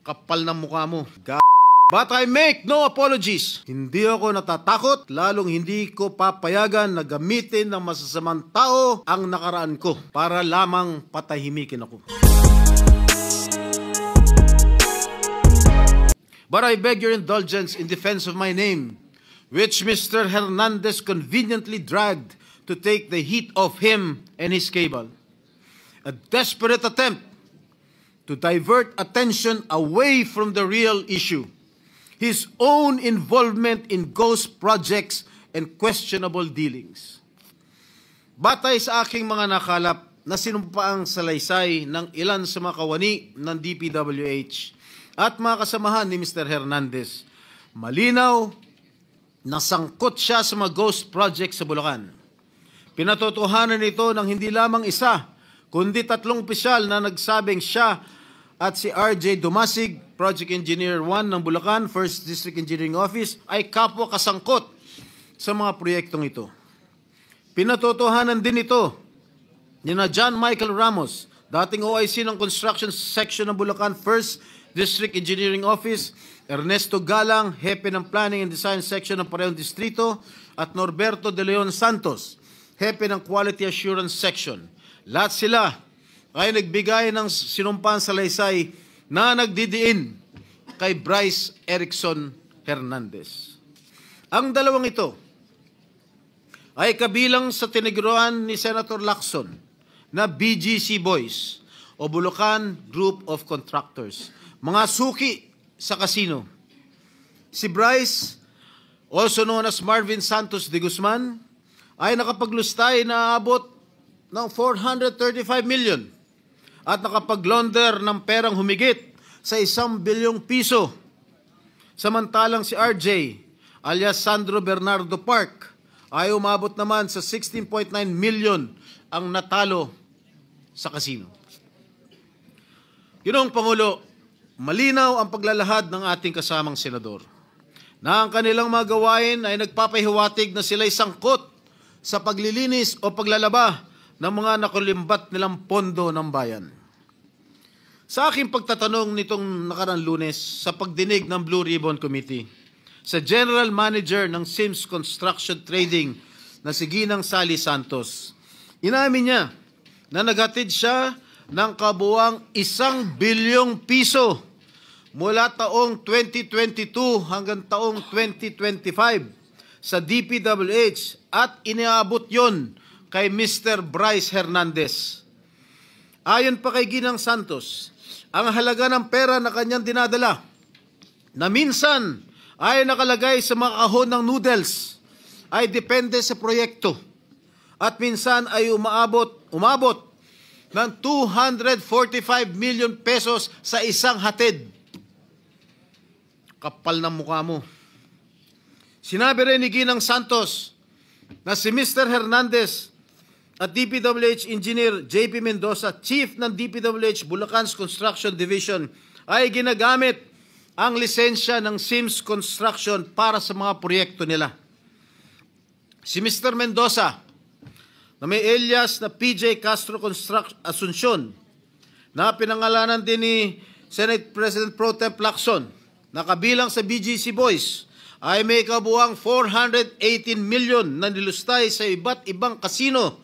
Kapal ng mukha mo. But I make no apologies. Hindi ako natatakot, lalong hindi ko papayagan na gamitin ng masasamang tao ang nakaraan ko para lamang patahimikin ako. But I beg your indulgence in defense of my name, which Mr. Hernandez conveniently dragged to take the heat off him and his cable. A desperate attempt to divert attention away from the real issue, his own involvement in ghost projects and questionable dealings. Batay sa aking mga nakalap na sinumpaang salaysay ng ilan sa mga kawani ng DPWH at mga kasamahan ni Mr. Hernandez, malinaw na sangkot siya sa mga ghost projects sa Bulacan. Pinatotohanan ito ng hindi lamang isa, kundi 3 opisyal na nagsabing siya at si RJ Dumasig, Project Engineer 1 ng Bulacan, 1st District Engineering Office, ay kapwa kasangkot sa mga proyektong ito. Pinatotohanan din ito ni na John Michael Ramos, dating OIC ng Construction Section ng Bulacan, 1st District Engineering Office, Ernesto Galang, Hepe ng Planning and Design Section ng parehong distrito, at Norberto De Leon Santos, Hepe ng Quality Assurance Section. Lahat sila ay nagbigay ng sinumpaan salaysay na nagdidiin kay Bryce Erickson Hernandez. Ang dalawang ito ay kabilang sa tiniguruan ni Senator Lacson na BGC Boys o Bulacan Group of Contractors, mga suki sa kasino. Si Bryce, also known as Marvin Santos de Guzman, ay nakapaglustay na abot ng 435 million at nakapag-launder ng perang humigit sa 1 bilyong piso. Samantalang si RJ, alias Sandro Bernardo Park, ay umabot naman sa 16.9 million ang natalo sa kasino. Ginoong Pangulo, malinaw ang paglalahad ng ating kasamang senador na ang kanilang mga gawain ay nagpapahiwatig na sila'y sangkot sa paglilinis o paglalaba ng mga nakulimbat nilang pondo ng bayan. Sa aking pagtatanong nitong nakarang Lunes sa pagdinig ng Blue Ribbon Committee sa General Manager ng Sims Construction Trading na si Ginang Sally Santos, inamin niya na naghatid siya ng kabuuang 1 bilyong piso mula taong 2022 hanggang taong 2025 sa DPWH at iniabot yon kay Mr. Bryce Hernandez. Ayon pa kay Ginang Santos, ang halaga ng pera na kanyang dinadala na minsan ay nakalagay sa mga kahon ng noodles ay depende sa proyekto at minsan ay umabot ng 245 million pesos sa isang hatid. Kapal ng mukha mo. Sinabi rin ni Ginang Santos na si Mr. Hernandez at DPWH Engineer JP Mendoza, Chief ng DPWH Bulacan's Construction Division, ay ginagamit ang lisensya ng Sims Construction para sa mga proyekto nila. Si Mr. Mendoza, na may alias na PJ Castro Asuncion, na pinangalanan din ni Senate President Pro Tem Lacson, na kabilang sa BGC Boys, ay may kabuuang 418 million na nilustay sa iba't ibang kasino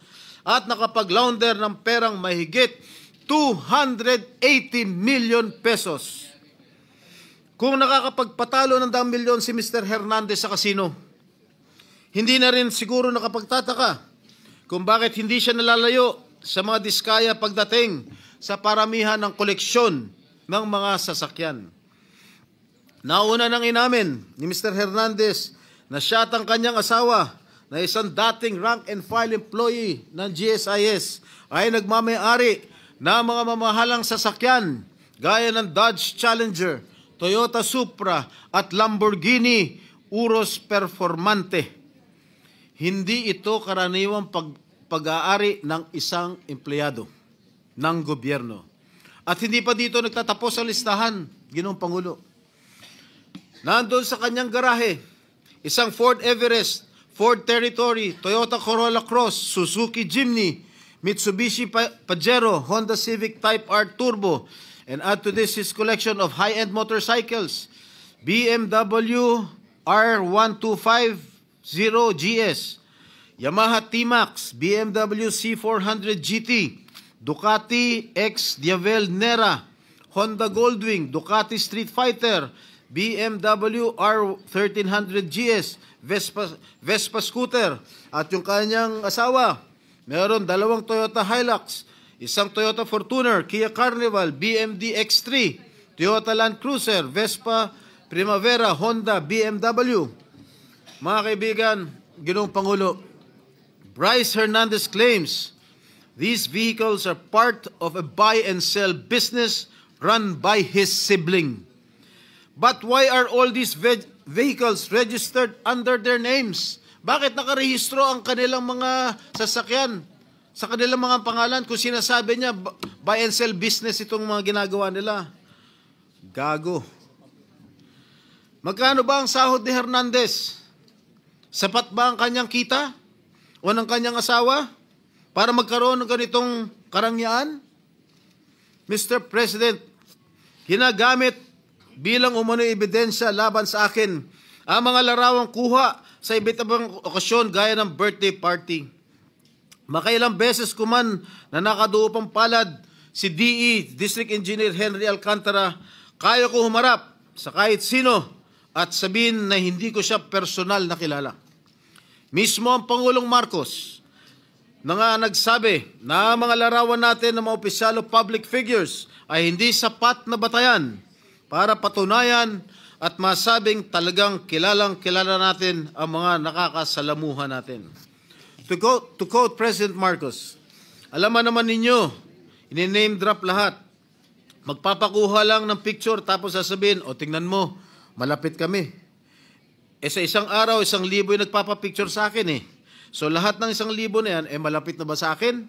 at nakapag-launder ng perang mahigit 280 million pesos. Kung nakakapagpatalo ng 10 milyon si Mr. Hernandez sa kasino, hindi na rin siguro nakapagtataka kung bakit hindi siya nalalayo sa mga diskaya pagdating sa paramihan ng koleksyon ng mga sasakyan. Nauna nang inamin ni Mr. Hernandez na siya at ang kanyang asawa na isang dating rank and file employee ng GSIS ay nagmamayari na mga mamahalang sasakyan gaya ng Dodge Challenger, Toyota Supra at Lamborghini Urus Performante. Hindi ito karaniwang pag-aari ng isang empleyado ng gobyerno. At hindi pa dito nagtatapos ang listahan, Ginoong Pangulo. Nandun sa kanyang garahe, isang Ford Everest, Ford Territory, Toyota Corolla Cross, Suzuki Jimny, Mitsubishi Pajero, Honda Civic Type R Turbo, And add to this his collection of high-end motorcycles, BMW R1250GS, Yamaha T-Max, BMW C400 GT, Ducati X Diavel Nera, Honda Goldwing, Ducati Street Fighter, BMW R1300 GS, Vespa scooter, at yung kanyang asawa, meron 2 Toyota Hilux, 1 Toyota Fortuner, Kia Carnival, BMD X3, Toyota Land Cruiser, Vespa Primavera, Honda, BMW. Mga kaibigan, Ginoong Pangulo, Bryce Hernandez claims these vehicles are part of a buy and sell business run by his sibling. But why are all these vehicles registered under their names? Bakit nakarehistro ang kanilang mga sasakyan sa kanilang mga pangalan kung sinasabi niya buy and sell business itong mga ginagawa nila? Gago. Magkano ba ang sahod ni Hernandez? Sapat ba ang kanyang kita o ng kanyang asawa para magkaroon ng ganitong karangyaan? Mr. President, ginagamit bilang umano'y ebidensya laban sa akin ang mga larawang kuha sa iba't ibang okasyon gaya ng birthday party. Makailang beses ko man na nakaduupang palad si DE, District Engineer Henry Alcantara, kaya ko humarap sa kahit sino at sabihin na hindi ko siya personal na kilala. Mismo ang Pangulong Marcos na nga nagsabi na mga larawan natin ng mga opisyal o public figures ay hindi sapat na batayan para patunayan at masabing talagang kilalang-kilala natin ang mga nakakasalamuhan natin. To quote President Marcos, alam naman ninyo, ini-name drop lahat. Magpapakuha lang ng picture tapos sasabihin, o tingnan mo, malapit kami. Sa isang araw, 1,000 yung nagpapapicture sa akin eh. So lahat ng 1,000 na yan, malapit na ba sa akin?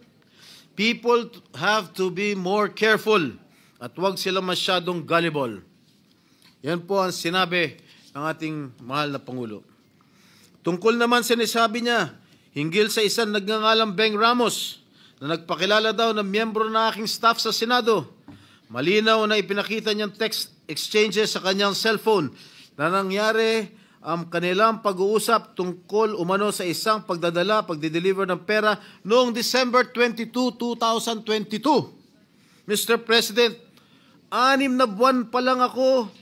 People have to be more careful at huwag sila masyadong gullible. Yan po ang sinabi ng ating mahal na Pangulo. Tungkol naman sinasabi niya, hinggil sa isang nagngangalang Beng Ramos na nagpakilala daw ng miyembro ng aking staff sa Senado. Malinaw na ipinakita niyang text exchanges sa kanyang cellphone na nangyari ang kanilang pag-uusap tungkol umano sa isang pagdideliver ng pera noong December 22, 2022. Mr. President, 6 na buwan pa lang ako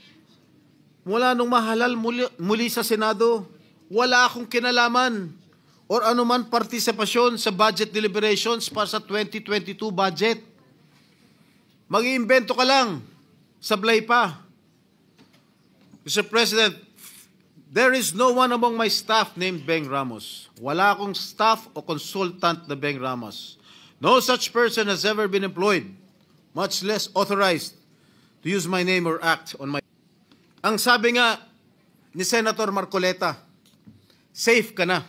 mula nung mahalal muli sa Senado. Wala akong kinalaman or anuman partisipasyon sa budget deliberations para sa 2022 budget. Mag-iimbento ka lang, sablay pa. Mr. President, there is no one among my staff named Beng Ramos. Wala akong staff o consultant na Beng Ramos. No such person has ever been employed, much less authorized to use my name or act on my... Ang sabi nga ni Senator Marcoleta, safe ka na.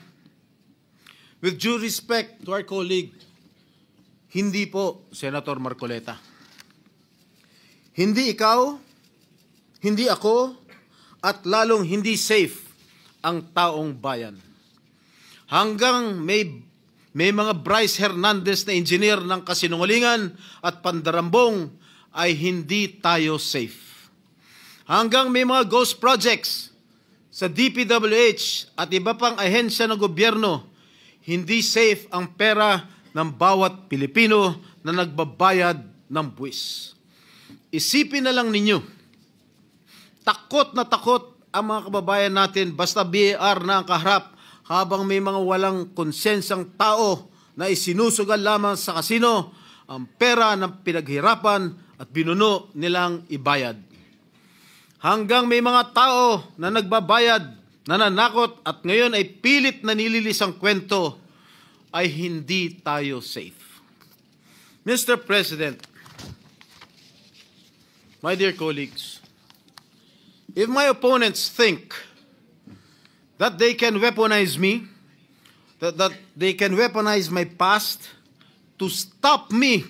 With due respect to our colleague, hindi po, Senator Marcoleta. Hindi ikaw, hindi ako, at lalong hindi safe ang taong bayan. Hanggang may mga Bryce Hernandez na engineer ng kasinungalingan at pandarambong ay hindi tayo safe. Hanggang may mga ghost projects sa DPWH at iba pang ahensya ng gobyerno, hindi safe ang pera ng bawat Pilipino na nagbabayad ng buwis. Isipin na lang ninyo, takot na takot ang mga kababayan natin basta BAR na ang kaharap habang may mga walang konsensang tao na isinusugal lamang sa kasino ang pera ng pinaghirapan at binuno nilang ibayad. Hanggang may mga tao na nagbabayad, nananakot at ngayon ay pilit na nililis ang kwento, ay hindi tayo safe. Mr. President, my dear colleagues, if my opponents think that they can weaponize me, that they can weaponize my past to stop me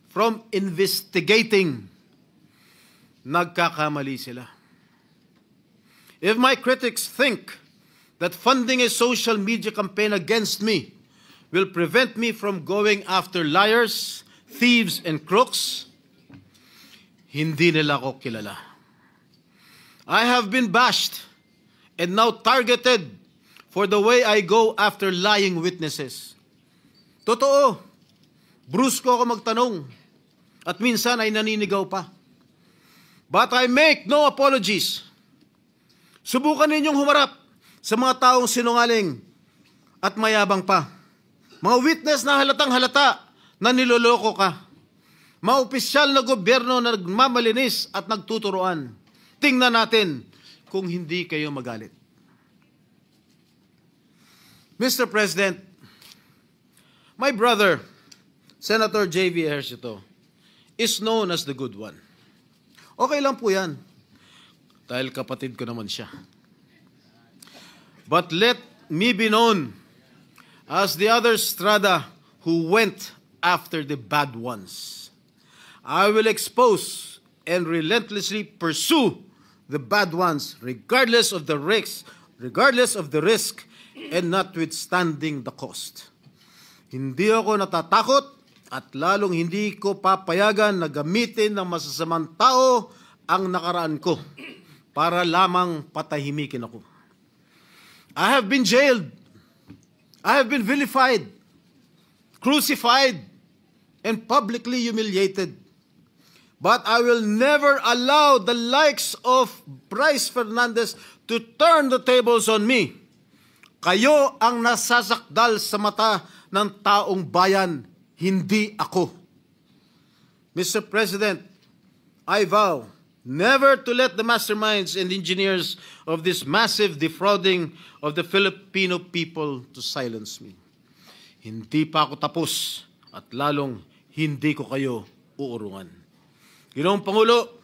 from investigating, nagkakamali sila. If my critics think that funding a social media campaign against me will prevent me from going after liars, thieves, and crooks, hindi nila ako kilala. I have been bashed and now targeted for the way I go after lying witnesses. Totoo, brusko ako magtanong at minsan ay naninigaw pa. But I make no apologies. Subukan ninyong humarap sa mga taong sinungaling at mayabang pa. Mga witness na halatang halata na niloloko ka. Mga opisyal na gobyerno na nagmamalinis at nagtuturoan. Tingnan natin kung hindi kayo magalit. Mr. President, my brother, Senator J.V. Ejercito, is known as the good one. Okay lang po yan. Dahil kapatid ko naman siya. But let me be known as the other Strada who went after the bad ones. I will expose and relentlessly pursue the bad ones regardless of the risk and notwithstanding the cost. Hindi ako natatakot at lalong hindi ko papayagan na gamitin ng masasamang tao ang nakaraan ko para lamang patahimikin ako. I have been jailed. I have been vilified, crucified, and publicly humiliated. But I will never allow the likes of Bryce Fernandez to turn the tables on me. Kayo ang nasasakdal sa mata ng taong bayan, hindi ako. Mr. President, I vow never to let the masterminds and engineers of this massive defrauding of the Filipino people to silence me. Hindi pa ako tapos at lalong hindi ko kayo uurungan. Ginoong Pangulo,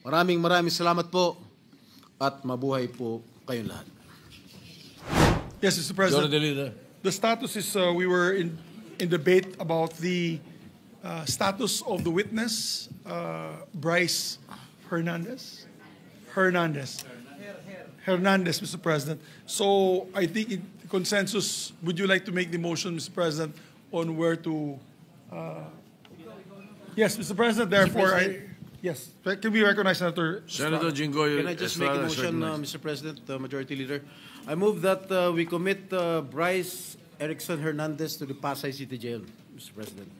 maraming salamat po at mabuhay po kayong lahat. Yes, Mr. President. The status is we were in debate about the status of the witness, Bryce Hernandez, Mr. President. So I think in consensus, would you like to make the motion, Mr. President, on where to? Yes, Mr. President. Therefore, yes. Can we recognize Senator Jinggoy? Can I just make a motion, Mr. President, Majority Leader? I move that we commit Bryce Erickson Hernandez to the Pasay City Jail, Mr. President.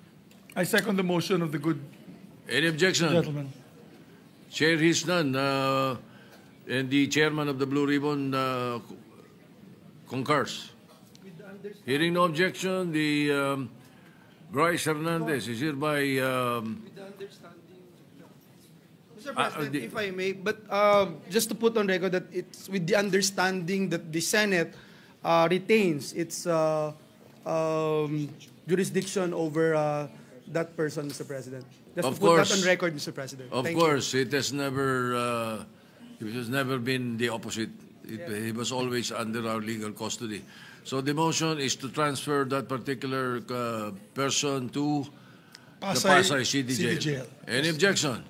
I second the motion of the good Any objection? gentleman. Chair hears none. And the chairman of the Blue Ribbon concurs. Hearing no objection, the Bryce Hernandez is hereby... Mr. President, if I may, but just to put on record that it's with the understanding that the Senate retains its jurisdiction over that person, Mr. President. Just Of to put that course. on record, Mr. President. Of Thank course, it has never been the opposite. He was always under our legal custody. So the motion is to transfer that particular person to the Pasay City Jail. Any objection?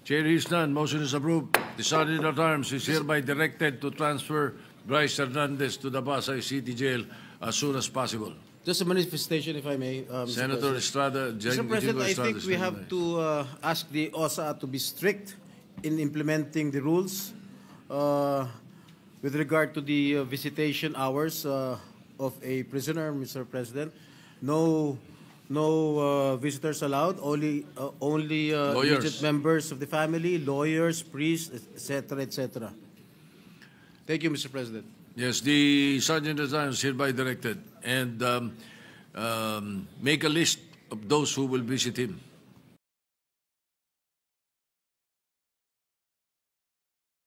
Chair hears none. Motion is approved. The Sergeant at Arms is hereby directed to transfer Bryce Hernandez to the Pasay City Jail as soon as possible. Just a manifestation, if I may, Mr. Senator President. Estrada, Mr. President, I think we have to ask the OSA to be strict in implementing the rules with regard to the visitation hours of a prisoner, Mr. President. No visitors allowed. Only immediate members of the family, lawyers, priests, etc., etc. Thank you, Mr. President. Yes, the Sergeant at Arms is hereby directed and make a list of those who will visit him.